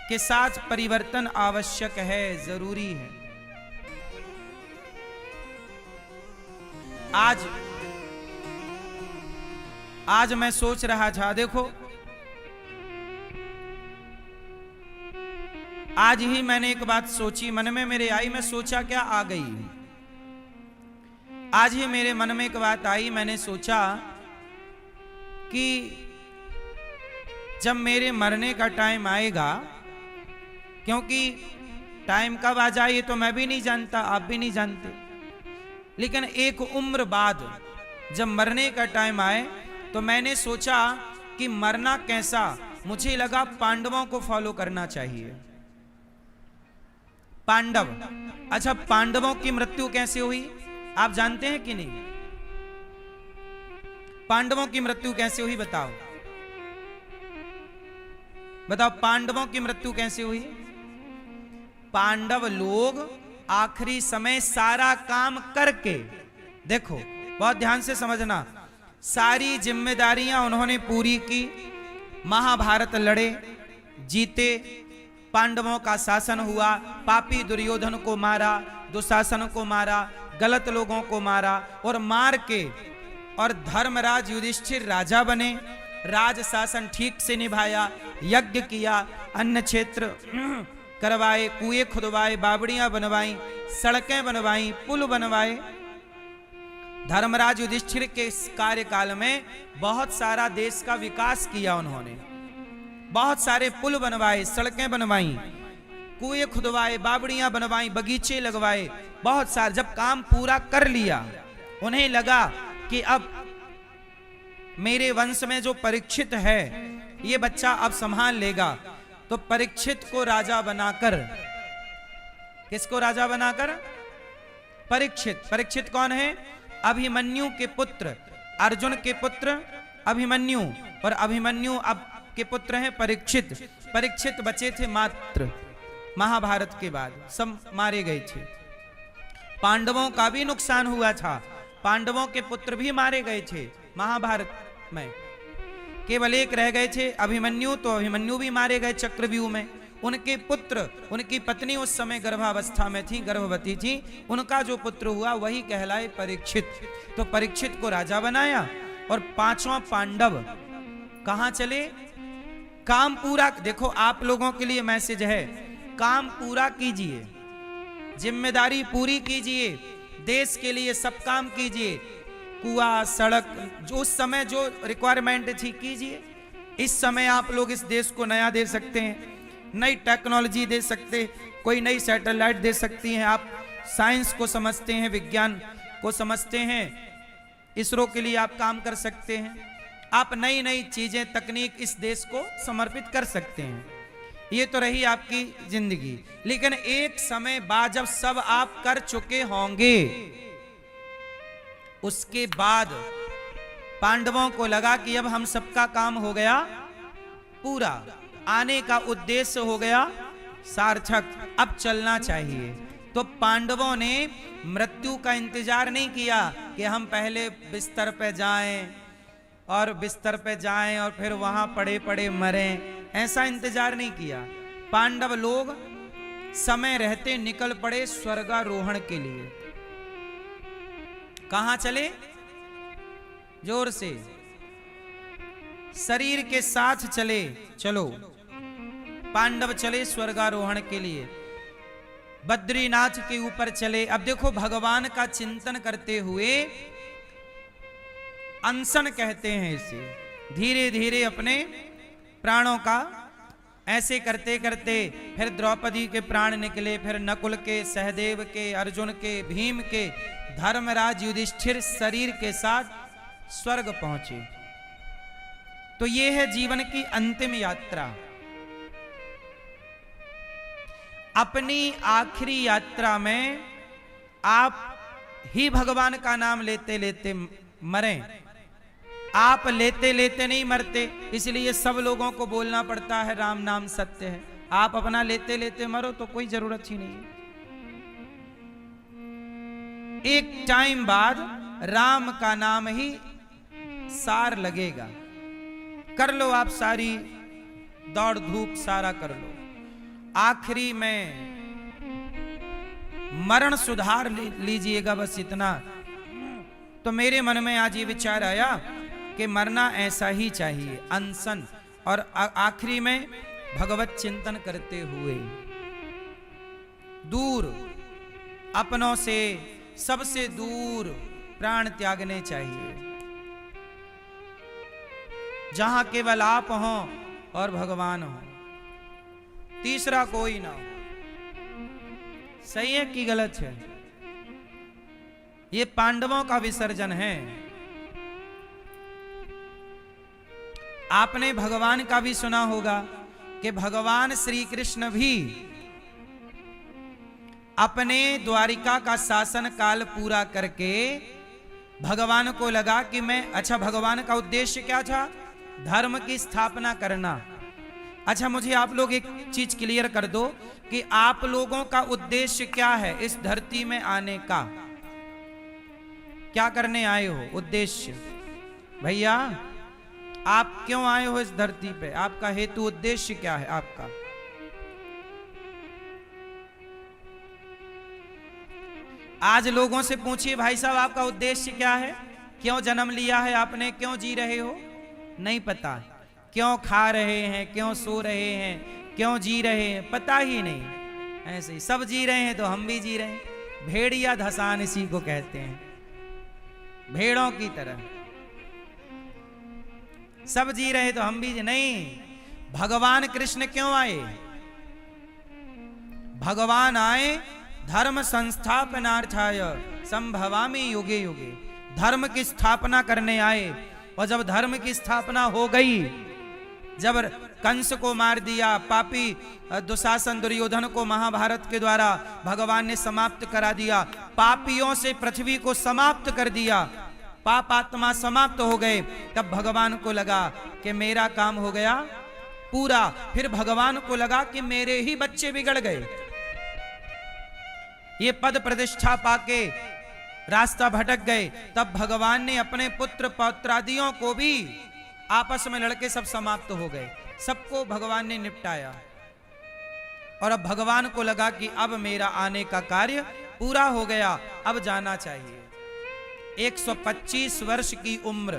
के साथ परिवर्तन आवश्यक है, जरूरी है। आज मैं सोच रहा था, देखो आज ही मैंने एक बात सोची, मन में मेरे आई, मैं सोचा क्या आ गई। आज ही मेरे मन में एक बात आई, मैंने सोचा कि जब मेरे मरने का टाइम आएगा, क्योंकि टाइम कब आ जाए ये तो मैं भी नहीं जानता, आप भी नहीं जानते, लेकिन एक उम्र बाद जब मरने का टाइम आए तो मैंने सोचा कि मरना कैसा, मुझे लगा पांडवों को फॉलो करना चाहिए। पांडव, अच्छा पांडवों की मृत्यु कैसे हुई आप जानते हैं कि नहीं? पांडवों की मृत्यु कैसे हुई बताओ, बताओ पांडवों की मृत्यु कैसे हुई? पांडव लोग आखिरी समय सारा काम करके, देखो बहुत ध्यान से समझना, सारी जिम्मेदारियां उन्होंने पूरी की, महाभारत लड़े, जीते, पांडवों का शासन हुआ, पापी दुर्योधन को मारा, दुशासन को मारा, गलत लोगों को मारा, और मार के और धर्मराज युधिष्ठिर राजा बने, राज शासन ठीक से निभाया, यज्ञ किया, अन्न क्षेत्र करवाए, कुएं खुदवाए, बावड़ियां बनवाई, सड़कें बनवाई, पुल बनवाए। धर्मराज युधिष्ठिर के कार्यकाल में बहुत सारा देश का विकास किया उन्होंने, बहुत सारे पुल बनवाए, सड़कें बनवाई, कुएं खुदवाए, बावड़ियां बनवाई, बगीचे लगवाए, बहुत सारे। जब काम पूरा कर लिया, उन्हें लगा कि अब मेरे वंश में जो परीक्षित है ये बच्चा अब संभाल लेगा, तो परीक्षित को राजा बनाकर, किसको राजा बनाकर? परीक्षित। परीक्षित कौन है? अभिमन्यु के पुत्र, अर्जुन के पुत्र अभिमन्यु, और अभिमन्यु अब के पुत्र हैं परीक्षित। परीक्षित बचे थे मात्र, महाभारत के बाद सब मारे गए थे। पांडवों का भी नुकसान हुआ था, पांडवों के पुत्र भी मारे गए थे महाभारत में, केवल एक रह गए थे अभिमन्यु, तो अभिमन्यु भी मारे गए चक्रव्यूह में। उनके पुत्र, उनकी पत्नी उस समय गर्भावस्था में थी, गर्भवती थी, उनका जो पुत्र हुआ वही कहलाए परीक्षित। तो परीक्षित को राजा बनाया, और पांचों पांडव कहां चले? काम पूरा। देखो आप लोगों के लिए मैसेज है, काम पूरा कीजिए, जिम्मेदारी पूरी कीजिए, देश के लिए सब काम कीजिए, कुआं सड़क जो उस समय जो रिक्वायरमेंट थी कीजिए। इस समय आप लोग इस देश को नया दे सकते हैं, नई टेक्नोलॉजी दे सकते, कोई नई सैटेलाइट दे सकती हैं आप, साइंस को समझते हैं, विज्ञान को समझते हैं, इसरो के लिए आप काम कर सकते हैं, आप नई नई चीजें, तकनीक इस देश को समर्पित कर सकते हैं। ये तो रही आपकी जिंदगी। लेकिन एक समय बाद जब सब आप कर चुके होंगे, उसके बाद पांडवों को लगा कि अब हम सबका काम हो गया पूरा, आने का उद्देश्य हो गया सार्थक, अब चलना चाहिए। तो पांडवों ने मृत्यु का इंतजार नहीं किया कि हम पहले बिस्तर पे जाएं और बिस्तर पे जाएं और फिर वहां पड़े पड़े मरें, ऐसा इंतजार नहीं किया। पांडव लोग समय रहते निकल पड़े स्वर्गारोहण के लिए। कहां चले? जोर से, शरीर के साथ चले। चलो, पांडव चले स्वर्गारोहण के लिए, बद्रीनाथ के ऊपर चले। अब देखो, भगवान का चिंतन करते हुए, अनशन कहते हैं इसे, धीरे धीरे अपने प्राणों का ऐसे करते करते फिर द्रौपदी के प्राण निकले, फिर नकुल के, सहदेव के, अर्जुन के, भीम के, धर्मराज युधिष्ठिर शरीर के साथ स्वर्ग पहुंचे। तो ये है जीवन की अंतिम यात्रा। अपनी आखिरी यात्रा में आप ही भगवान का नाम लेते लेते मरें। आप लेते लेते नहीं मरते, इसलिए सब लोगों को बोलना पड़ता है राम नाम सत्य है। आप अपना लेते लेते मरो तो कोई जरूरत ही नहीं है। एक टाइम बाद राम का नाम ही सार लगेगा। कर लो आप सारी दौड़ धूप, सारा कर लो, आखिरी में मरण सुधार लीजिएगा, बस इतना। तो मेरे मन में आज ये विचार आया कि मरना ऐसा ही चाहिए, अनशन, और आखिरी में भगवत चिंतन करते हुए, दूर अपनों से, सबसे दूर प्राण त्यागने चाहिए, जहां केवल आप हों और भगवान हो, तीसरा कोई ना हो। सही है कि गलत है? ये पांडवों का विसर्जन है। आपने भगवान का भी सुना होगा कि भगवान श्री कृष्ण भी अपने द्वारिका का शासन काल पूरा करके भगवान को लगा कि मैं, अच्छा भगवान का उद्देश्य क्या था? धर्म की स्थापना करना। अच्छा मुझे आप लोग एक चीज क्लियर कर दो कि आप लोगों का उद्देश्य क्या है इस धरती में आने का? क्या करने आए हो? उद्देश्य भैया, आप क्यों आए हो इस धरती पे? आपका हेतु उद्देश्य क्या है आपका? आज लोगों से पूछिए भाई साहब आपका उद्देश्य क्या है? क्यों जन्म लिया है आपने? क्यों जी रहे हो? नहीं पता। क्यों खा रहे हैं, क्यों सो रहे हैं, क्यों जी रहे हैं, पता ही नहीं। ऐसे ही सब जी रहे हैं तो हम भी जी रहे हैं। भेड़िया धसान इसी को कहते हैं, भेड़ों की तरह सब जी रहे तो हम भी जी नहीं। भगवान कृष्ण क्यों आए? भगवान आए धर्म संस्थापनार्थाय संभवामि युगे युगे। धर्म की स्थापना करने आए। और जब धर्म की स्थापना हो गई, जब कंस को मार दिया, पापी दुशासन दुर्योधन को महाभारत के द्वारा भगवान ने समाप्त करा दिया, पापियों से पृथ्वी को समाप्त कर दिया, पाप आत्मा समाप्त हो गए, तब भगवान को लगा कि मेरा काम हो गया पूरा। फिर भगवान को लगा कि मेरे ही बच्चे बिगड़ गए। ये पद प्रतिष्ठा पाके रास्ता भटक गए। तब भगवान ने अपने पुत्र पौत्रादियों को भी आपस में लड़के सब समाप्त हो गए, सबको भगवान ने निपटाया। और अब भगवान को लगा कि अब मेरा आने का कार्य पूरा हो गया, अब जाना चाहिए। 125 वर्ष की उम्र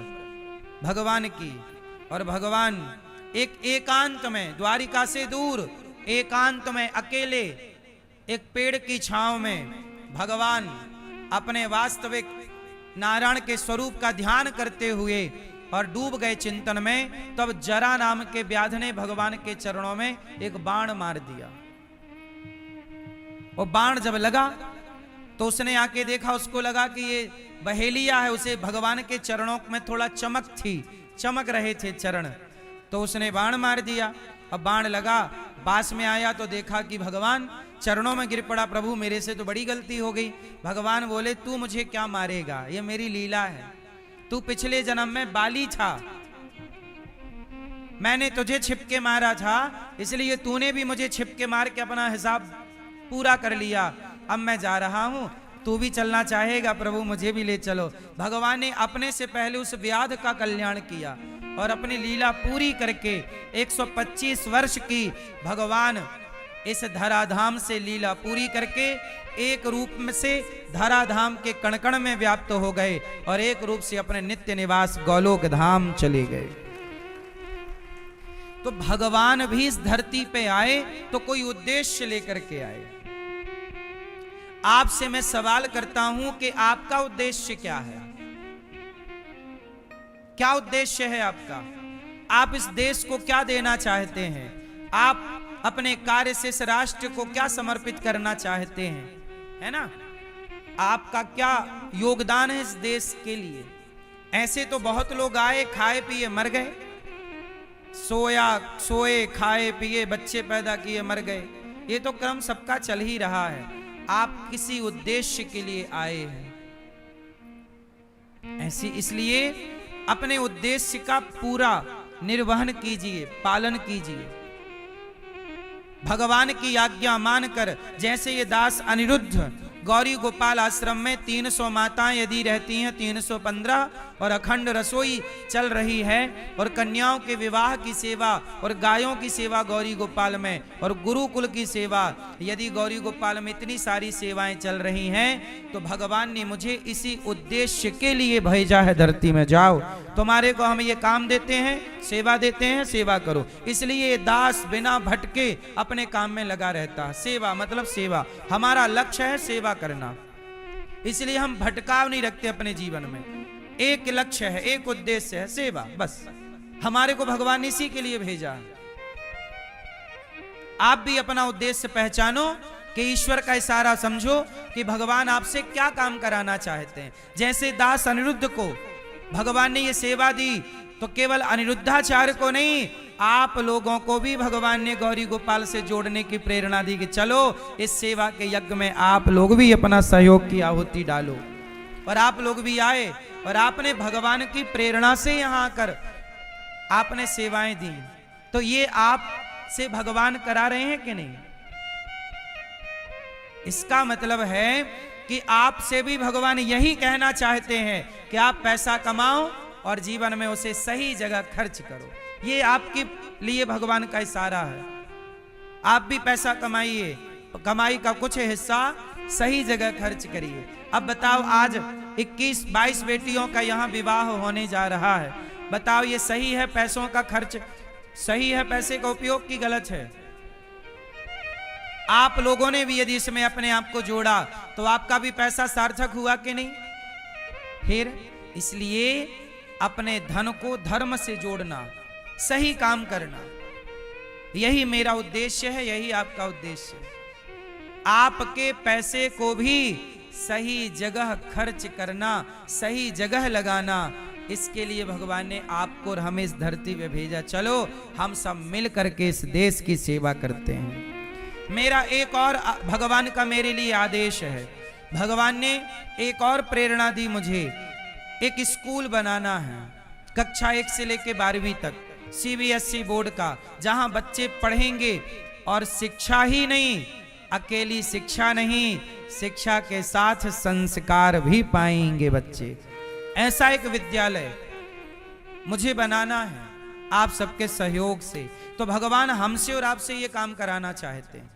भगवान की, और भगवान एक एकांत में, द्वारिका से दूर एकांत में अकेले एक पेड़ की छांव में भगवान अपने वास्तविक नारायण के स्वरूप का ध्यान करते हुए और डूब गए चिंतन में। तब जरा नाम के व्याध ने भगवान के चरणों में एक बाण मार दिया। वो बाण जब लगा तो उसने आके देखा, उसको लगा कि ये बहेलिया है। उसे भगवान के चरणों में थोड़ा चमक थी, चमक रहे थे चरण, तो उसने बाण मार दिया। अब बाण लगा, पास में आया तो देखा कि भगवान चरणों में गिर पड़ा। प्रभु मेरे से तो बड़ी गलती हो गई। भगवान बोले तू मुझे क्या मारेगा, ये मेरी लीला है। तू पिछले जन्म में बाली था, मैंने तुझे छिपके मारा था, इसलिए तूने भी मुझे छिपके मार के अपना हिसाब पूरा कर लिया। अब मैं जा रहा हूं, तू भी चलना चाहेगा? प्रभु मुझे भी ले चलो। भगवान ने अपने से पहले उस व्याध का कल्याण किया और अपनी लीला पूरी करके 125 वर्ष की भगवान इस धराधाम से लीला पूरी करके एक रूप में से धराधाम के कण-कण में व्याप्त हो गए और एक रूप से अपने नित्य निवास गोलोक धाम चले गए। तो भगवान भी इस धरती पे आए तो कोई उद्देश्य लेकर के आए। आपसे मैं सवाल करता हूं कि आपका उद्देश्य क्या है? क्या उद्देश्य है आपका? आप इस देश को क्या देना चाहते हैं? आप अपने कार्य से इस राष्ट्र को क्या समर्पित करना चाहते हैं? है ना? आपका क्या योगदान है इस देश के लिए? ऐसे तो बहुत लोग आए, खाए पिए मर गए, सोए खाए पिए बच्चे पैदा किए मर गए। ये तो क्रम सबका चल ही रहा है। आप किसी उद्देश्य के लिए आए हैं, ऐसी इसलिए अपने उद्देश्य का पूरा निर्वहन कीजिए, पालन कीजिए। भगवान की आज्ञा मानकर, जैसे ये दास अनिरुद्ध गौरी गोपाल आश्रम में 300 माताएं यदि रहती हैं, 315, और अखंड रसोई चल रही है, और कन्याओं के विवाह की सेवा और गायों की सेवा गौरी गोपाल में, और गुरुकुल की सेवा, यदि गौरी गोपाल में इतनी सारी सेवाएं चल रही हैं, तो भगवान ने मुझे इसी उद्देश्य के लिए भेजा है धरती में। जाओ, तुम्हारे को हम ये काम देते हैं, सेवा देते हैं, सेवा करो। इसलिए दास बिना भटके अपने काम में लगा रहता है। सेवा मतलब सेवा, हमारा लक्ष्य है सेवा करना, इसलिए हम भटकाव नहीं रखते अपने जीवन में। एक लक्ष्य है, एक उद्देश्य है, सेवा, बस। हमारे को भगवान ने इसी के लिए भेजा है। आप भी अपना उद्देश्य पहचानो कि ईश्वर का इशारा समझो कि भगवान आपसे क्या काम कराना चाहते हैं। जैसे दास अनिरुद्ध को भगवान ने ये सेवा दी, तो केवल अनिरुद्धाचार्य को नहीं, आप लोगों को भी भगवान ने गौरी गोपाल से जोड़ने की प्रेरणा दी कि चलो इस सेवा के यज्ञ में आप लोग भी अपना सहयोग की आहुति डालो। और आप लोग भी आए और आपने भगवान की प्रेरणा से यहां आकर आपने सेवाएं दी। तो ये आप से भगवान करा रहे हैं कि नहीं? इसका मतलब है कि आपसे भी भगवान यही कहना चाहते हैं कि आप पैसा कमाओ और जीवन में उसे सही जगह खर्च करो। ये आपके लिए भगवान का इशारा है। आप भी पैसा कमाइए, कमाई का कुछ हिस्सा सही जगह खर्च करिए। अब बताओ, आज 21-22 बेटियों का यहाँ विवाह होने जा रहा है। बताओ ये सही है पैसों का खर्च, सही है पैसे का उपयोग की गलत है? आप लोगों ने भी यदि इसमें अपने आप को जोड़ा तो आपका भी पैसा सार्थक हुआ कि नहीं? फिर इसलिए अपने धन को धर्म से जोड़ना, सही काम करना, यही मेरा उद्देश्य है, यही आपका उद्देश्य है। आपके पैसे को भी सही जगह खर्च करना, सही जगह लगाना, इसके लिए भगवान ने आपको और हमें इस धरती पे भेजा। चलो हम सब मिल करके इस देश की सेवा करते हैं। मेरा एक और भगवान का मेरे लिए आदेश है। भगवान ने एक और प्रेरणा दी मुझे, एक स्कूल बनाना है कक्षा 1 से लेकर 12वीं तक, CBSE बोर्ड का, जहां बच्चे पढ़ेंगे और शिक्षा ही नहीं, अकेली शिक्षा नहीं, शिक्षा के साथ संस्कार भी पाएंगे बच्चे। ऐसा एक विद्यालय मुझे बनाना है आप सबके सहयोग से। तो भगवान हमसे और आपसे ये काम कराना चाहते हैं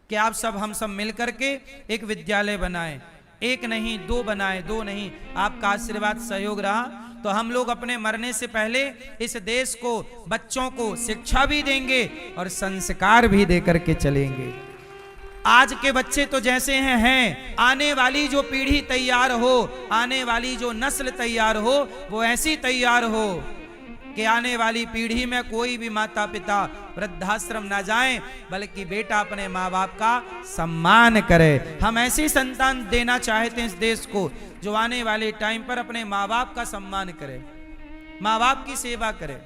कि आप सब हम सब मिलकर के एक विद्यालय बनाएं, एक नहीं 2 बनाएं, 2 नहीं, आपका आशीर्वाद सहयोग रहा तो हम लोग अपने मरने से पहले इस देश को, बच्चों को शिक्षा भी देंगे और संस्कार भी देकर के चलेंगे। आज के बच्चे तो जैसे हैं, आने वाली जो पीढ़ी तैयार हो, आने वाली जो नस्ल तैयार हो, वो ऐसी तैयार हो कि आने वाली पीढ़ी में कोई भी माता पिता वृद्धाश्रम ना जाए, बल्कि बेटा अपने माँ बाप का सम्मान करे। हम ऐसी संतान देना चाहते हैं इस देश को जो आने वाले टाइम पर अपने माँ बाप का सम्मान करे, माँ बाप की सेवा करे,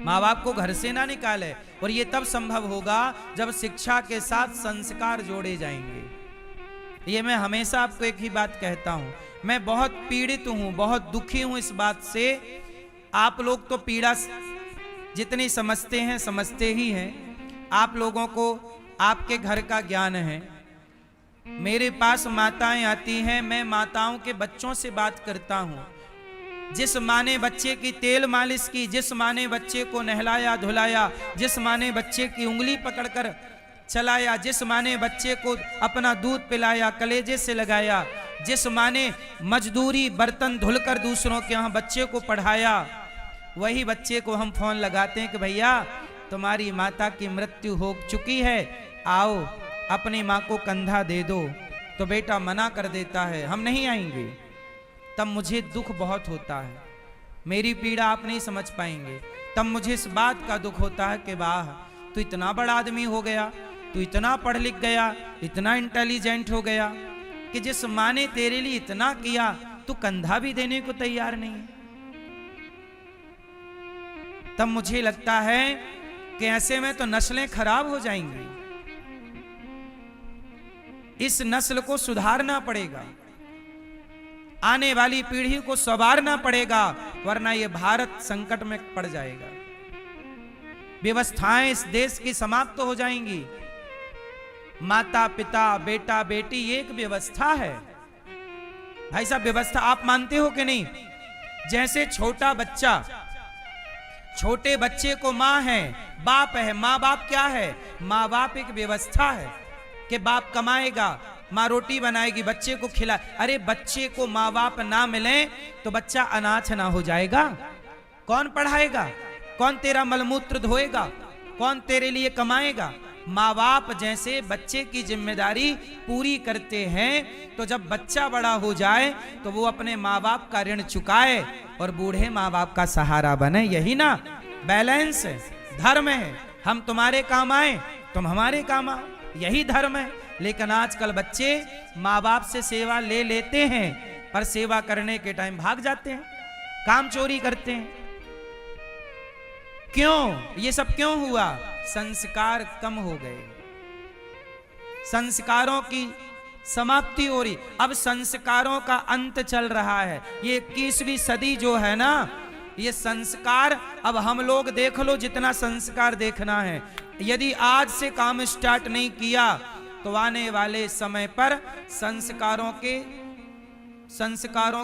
माँ बाप को घर से ना निकाले। और ये तब संभव होगा जब शिक्षा के साथ संस्कार जोड़े जाएंगे। ये मैं हमेशा आपको एक ही बात कहता हूं, मैं बहुत पीड़ित हूं, बहुत दुखी हूं इस बात से। आप लोग तो पीड़ा जितनी समझते हैं समझते ही हैं, आप लोगों को आपके घर का ज्ञान है। मेरे पास माताएं आती हैं, मैं माताओं के बच्चों से बात करता हूं। जिस माँ ने बच्चे की तेल मालिश की, जिस माँ ने बच्चे को नहलाया धुलाया, जिस माँ ने बच्चे की उंगली पकड़कर चलाया, जिस माँ ने बच्चे को अपना दूध पिलाया, कलेजे से लगाया, जिस माँ ने मजदूरी बर्तन धुलकर दूसरों के यहाँ बच्चे को पढ़ाया, वही बच्चे को हम फोन लगाते हैं कि भैया तुम्हारी माता की मृत्यु हो चुकी है, आओ अपनी माँ को कंधा दे दो। तो बेटा मना कर देता है, हम नहीं आएंगे। तब मुझे दुख बहुत होता है, मेरी पीड़ा आप नहीं समझ पाएंगे। तब मुझे इस बात का दुख होता है कि वाह तू इतना बड़ा आदमी हो गया, तू इतना पढ़ लिख गया, इतना इंटेलिजेंट हो गया कि जिस माँ ने तेरे लिए इतना किया तू कंधा भी देने को तैयार नहीं। तब मुझे लगता है कि ऐसे में तो नस्लें खराब हो जाएंगी, इस नस्ल को सुधारना पड़ेगा, आने वाली पीढ़ी को संवारना पड़ेगा, वरना ये भारत संकट में पड़ जाएगा। व्यवस्थाएं इस देश की समाप्त हो जाएंगी। माता पिता बेटा बेटी ये एक व्यवस्था है भाई साहब, व्यवस्था आप मानते हो कि नहीं? जैसे छोटा बच्चा, छोटे बच्चे को माँ है बाप है, माँ बाप क्या है? माँ बाप एक व्यवस्था है कि बाप कमाएगा, माँ रोटी बनाएगी, बच्चे को खिला। अरे बच्चे को माँ बाप ना मिले तो बच्चा अनाथ ना हो जाएगा? कौन पढ़ाएगा? कौन तेरा मलमूत्र धोएगा? कौन तेरे लिए कमाएगा? माँ बाप जैसे बच्चे की जिम्मेदारी पूरी करते हैं, तो जब बच्चा बड़ा हो जाए तो वो अपने माँ बाप का ऋण चुकाए और बूढ़े माँ बाप का सहारा बने। यही ना बैलेंस है, धर्म है। हम तुम्हारे काम आए, तुम हमारे काम आओ, यही धर्म है। लेकिन आजकल बच्चे माँ बाप से सेवा ले लेते हैं, पर सेवा करने के टाइम भाग जाते हैं, काम चोरी करते हैं। क्यों? ये सब क्यों हुआ? संस्कार कम हो गए, संस्कारों की समाप्ति हो रही। अब संस्कारों का अंत चल रहा है। ये 21वीं सदी जो है ना, ये संस्कार, अब हम लोग देख लो जितना संस्कार देखना है, यदि आज से काम स्टार्ट नहीं किया तो आने वाले समय पर संस्कारों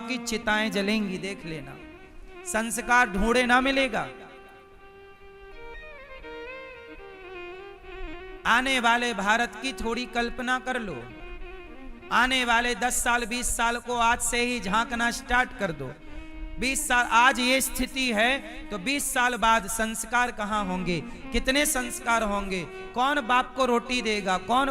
की चिताएं जलेंगी, देख लेना। संस्कार ढूंढे ना मिलेगा। आने वाले भारत की थोड़ी कल्पना कर लो। आने वाले 10 साल 20 साल को आज से ही झांकना स्टार्ट कर दो। 20 साल आज ये स्थिति है तो 20 साल बाद संस्कार कहाँ होंगे, कितने संस्कार होंगे, कौन बाप को रोटी देगा, कौन